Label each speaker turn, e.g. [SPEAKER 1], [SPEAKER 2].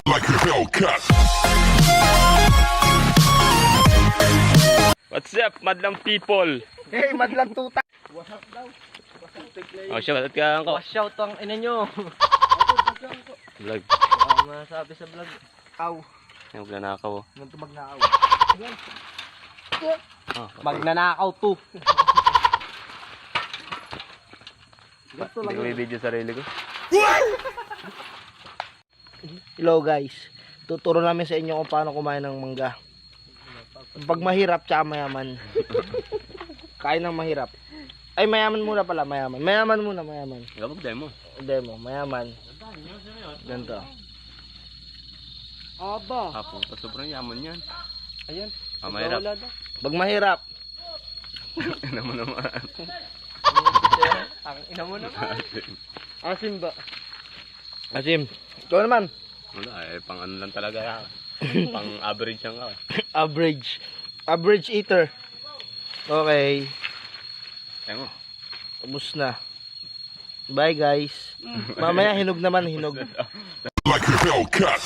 [SPEAKER 1] like a Hellcat.
[SPEAKER 2] What's up, madlang people?
[SPEAKER 3] Hey, madlang tuta.
[SPEAKER 2] Oh, shout out ka ko.
[SPEAKER 3] Shout ang ina nyo.
[SPEAKER 2] Vlog.
[SPEAKER 3] Masabi sa vlog. Aw.
[SPEAKER 2] Yung nanakaw.
[SPEAKER 3] Ganito magnakaw.
[SPEAKER 2] Oh,
[SPEAKER 3] Magnanakaw to.
[SPEAKER 2] Hindi ko may video sarili ko.
[SPEAKER 3] Hello guys. Tuturo namin sa inyo kung paano kumain ng mangga. Pag mahirap tsaka mayaman. Kain ng mahirap. Ay, mayaman muna pala, mayaman. Mayaman muna, mayaman.
[SPEAKER 2] Gabag demo.
[SPEAKER 3] Demo, mayaman. Ganito. Aba.
[SPEAKER 2] Apo, sobrang yaman yan.
[SPEAKER 3] Ayan.
[SPEAKER 2] Mahirap.
[SPEAKER 3] Pag mahirap.
[SPEAKER 2] Ina mo naman.
[SPEAKER 3] Ang ina mo naman. Asim ba? Asim. Ikaw naman.
[SPEAKER 2] Wala, pang ano lang talaga yan. Pang average lang ka.
[SPEAKER 3] Average. Average eater. Okay.
[SPEAKER 2] Kaya mo.
[SPEAKER 3] Tapos na. Bye guys. Mamaya hinog naman, hinog.
[SPEAKER 1] Like a Hellcat.